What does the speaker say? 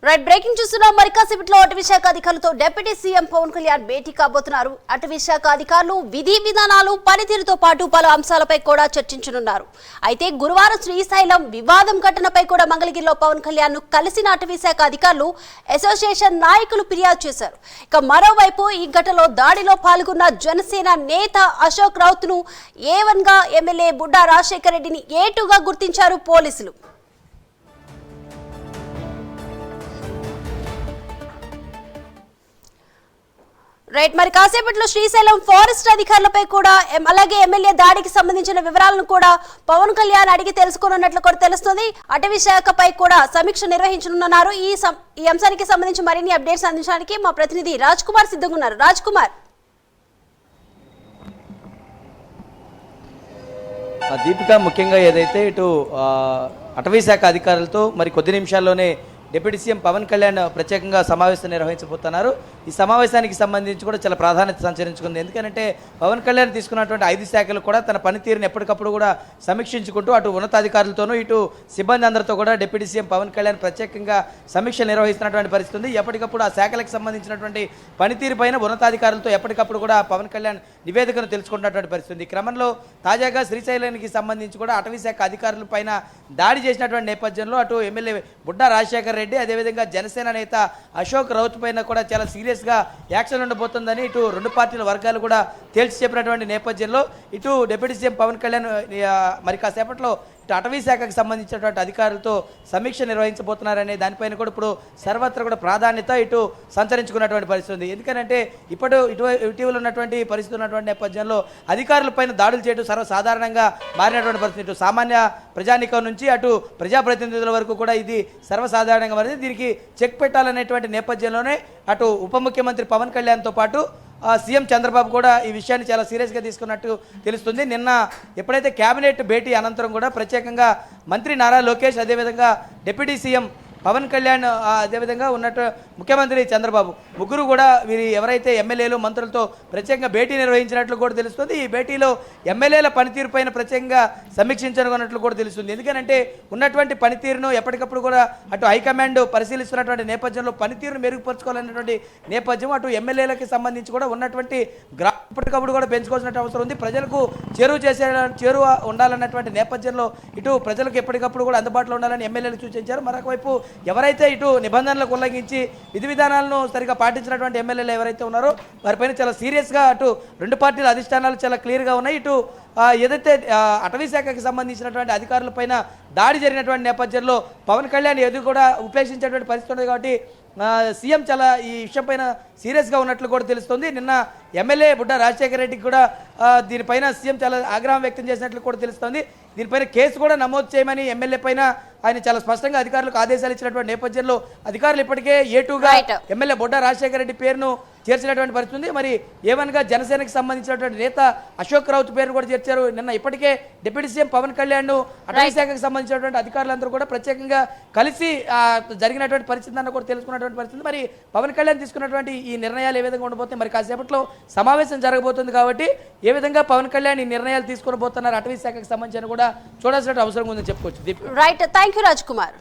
Right breaking చూస్తున్నాం. మరి కాసేపట్లో అటవీ శాఖ అధికారులతో డిప్యూటీ సీఎం పవన్ కళ్యాణ్ భేటీ కాబోతున్నారు. అటవీ శాఖ అధికారులు విధి విధానాలు పనితీరుతో పాటు పలు అంశాలపై కూడా చర్చించనున్నారు. అయితే గురువారం శ్రీశైలం వివాదం ఘటనపై కూడా మంగళగిరిలో పవన్ కళ్యాణ్ ను కలిసిన అటవీ శాఖ అధికారులు అసోసియేషన్ నాయకులు ఫిర్యాదు చేశారు. ఇక మరోవైపు ఈ ఘటనలో దాడిలో పాల్గొన్న జనసేన నేత అశోక్ రౌత్ ను A1 గా ఎమ్మెల్యే బుడ్డా రాజశేఖర్ రెడ్డిని A2 గా గుర్తించారు పోలీసులు. రైట్ మరి కాసేపట్లో శ్రీశైలం ఫారెస్ట్ అధికారులపై కూడా అలాగే ఎమ్మెల్యే దాడికి సంబంధించిన వివరాలను కూడా పవన్ కళ్యాణ్ అడిగి తెలుసుకోనున్నట్లు కూడా తెలుస్తుంది. అటవీ శాఖపై కూడా సమీక్ష నిర్వహించనున్నారు. ఈ అంశానికి సంబంధించి మరిన్ని అప్డేట్స్ అందించడానికి మా ప్రతినిధి రాజ్ కుమార్ సిద్ధంగా ఉన్నారు. రాజ్ కుమార్, దీపిక, ముఖ్యంగా ఏదైతే ఇటు అటవీ శాఖ అధికారులతో మరి కొద్ది నిమిషాల్లోనే డిప్యూటీ సీఎం పవన్ కళ్యాణ్ ప్రత్యేకంగా సమావేశం నిర్వహించబోతున్నారు. ఈ సమావేశానికి సంబంధించి కూడా చాలా ప్రాధాన్యత సంచరించుకుంది. ఎందుకంటే పవన్ కళ్యాణ్ తీసుకున్నటువంటి 5 శాఖలు కూడా తన పనితీరుని ఎప్పటికప్పుడు కూడా సమీక్షించుకుంటూ అటు ఉన్నతాధికారులతోనూ ఇటు సిబ్బంది అందరితో కూడా డిప్యూటీ సీఎం పవన్ కళ్యాణ్ ప్రత్యేకంగా సమీక్ష నిర్వహిస్తున్నటువంటి పరిస్థితి ఉంది. ఎప్పటికప్పుడు ఆ శాఖలకు సంబంధించినటువంటి పనితీరు పైన ఉన్నతాధికారులతో ఎప్పటికప్పుడు కూడా పవన్ కళ్యాణ్ నివేదికను తెలుసుకుంటున్నటువంటి పరిస్థితి. ఈ క్రమంలో తాజాగా శ్రీశైలానికి సంబంధించి కూడా అటవీ శాఖ అధికారుల పైన దాడి చేసినటువంటి నేపథ్యంలో అటు ఎమ్మెల్యే బుడ్డా రాజశేఖర్ రెడ్డి, అదేవిధంగా జనసేన నేత అశోక్ రౌత్ పైన కూడా చాలా సీరియస్గా యాక్షన్ ఉండబోతుందని ఇటు రెండు పార్టీల వర్గాలు కూడా తేల్చి చెప్పినటువంటి నేపథ్యంలో ఇటు డిప్యూటీ సీఎం పవన్ కళ్యాణ్ మరి కాసేపట్లో ఇటు అటవీ శాఖకు సంబంధించినటువంటి అధికారులతో సమీక్ష నిర్వహించబోతున్నారనే దానిపైన కూడా ఇప్పుడు సర్వత్రా కూడా ప్రాధాన్యత ఇటు సంచరించుకున్నటువంటి పరిస్థితి ఉంది. ఎందుకంటే ఇటీవల ఉన్నటువంటి పరిస్థితి ఉన్నటువంటి నేపథ్యంలో అధికారులపైన దాడులు చేయడం సర్వసాధారణంగా మారినటువంటి పరిస్థితి. ఇటు సామాన్య ప్రజానికం నుంచి అటు ప్రజాప్రతినిధుల వరకు కూడా ఇది సర్వసాధారణంగా మారింది. దీనికి చెక్ పెట్టాలనేటువంటి నేపథ్యంలోనే అటు ఉప ముఖ్యమంత్రి పవన్ కళ్యాణ్తో పాటు సీఎం చంద్రబాబు కూడా ఈ విషయాన్ని చాలా సీరియస్గా తీసుకున్నట్టు తెలుస్తుంది. నిన్న ఎప్పుడైతే కేబినెట్ భేటీ అనంతరం కూడా ప్రత్యేకంగా మంత్రి నారా లోకేష్, అదేవిధంగా డిప్యూటీ సీఎం పవన్ కళ్యాణ్, అదేవిధంగా ఉన్నట్టు ముఖ్యమంత్రి చంద్రబాబు ముగ్గురు కూడా వీరి ఎవరైతే ఎమ్మెల్యేలు మంత్రులతో ప్రత్యేకంగా భేటీ నిర్వహించినట్లు కూడా తెలుస్తుంది. ఈ భేటీలో ఎమ్మెల్యేల పనితీరు పైన ప్రత్యేకంగా సమీక్షించనున్నట్లు కూడా తెలుస్తుంది. ఎందుకంటే ఉన్నటువంటి పనితీరును ఎప్పటికప్పుడు కూడా అటు హైకమాండ్ పరిశీలిస్తున్నటువంటి నేపథ్యంలో పనితీరును మెరుగుపరచుకోవాలన్నటువంటి నేపథ్యం అటు ఎమ్మెల్యేలకి సంబంధించి కూడా ఉన్నటువంటి ఎప్పటికప్పుడు కూడా పెంచుకోవాల్సిన అవసరం ఉంది. ప్రజలకు చేరువ ఉండాలన్నటువంటి నేపథ్యంలో ఇటు ప్రజలకు ఎప్పటికప్పుడు కూడా అందుబాటులో ఉండాలని ఎమ్మెల్యేలు సూచించారు. మరొక వైపు ఎవరైతే ఇటు నిబంధనలకు ఉల్లంఘించి విధి విధానాలను సరిగా పాటించినటువంటి ఎమ్మెల్యేలు ఎవరైతే ఉన్నారో వారిపైన చాలా సీరియస్గా అటు రెండు పార్టీల అధిష్టానాలు చాలా క్లియర్గా ఉన్నాయి. ఇటు ఏదైతే అటవీ శాఖకి సంబంధించినటువంటి అధికారులపైన దాడి జరిగినటువంటి నేపథ్యంలో పవన్ కళ్యాణ్ ఎదురు కూడా ఉపేక్షించేటువంటి పరిస్థితి ఉంది. కాబట్టి సీఎం చాలా ఈ విషయం పైన సీరియస్గా ఉన్నట్లు కూడా తెలుస్తుంది. నిన్న ఎమ్మెల్యే బుడ్డా రాజశేఖర రెడ్డికి కూడా దీనిపైన సీఎం చాలా ఆగ్రహం వ్యక్తం చేసినట్లు కూడా తెలుస్తుంది. దీనిపైన కేసు కూడా నమోదు చేయమని ఎమ్మెల్యే పైన ఆయన చాలా స్పష్టంగా అధికారులకు ఆదేశాలు ఇచ్చినటువంటి నేపథ్యంలో అధికారులు ఇప్పటికే A2గా ఎమ్మెల్యే బుడ్డా రాజశేఖర రెడ్డి పేరును చేర్చినటువంటి పరిస్థితి ఉంది. మరి A1గా జనసేనకు సంబంధించినటువంటి నేత అశోక్ రౌత్ పేరును కూడా చేర్చారు. నిన్న ఇప్పటికే డిప్యూటీ సీఎం పవన్ కళ్యాణ్ అటవీ శాఖకు సంబంధించినటువంటి అధికారులందరూ కూడా ప్రత్యేకంగా కలిసి జరిగినటువంటి పరిస్థితి కూడా తెలుసుకున్నటువంటి పరిస్థితి. మరి పవన్ కళ్యాణ్ తీసుకున్నటువంటి ఈ నిర్ణయాలు ఏ విధంగా ఉండబోతాయి, మరి కాసేపట్లో సమావేశం జరగబోతుంది కాబట్టి ఏ విధంగా పవన్ కళ్యాణ్ ఈ నిర్ణయాలు తీసుకుని పోతున్నారు అటవీ శాఖకు సంబంధించిన కూడా చూడాల్సిన అవసరం ఉందని చెప్పుకోవచ్చు. Right, thank you Raj Kumar.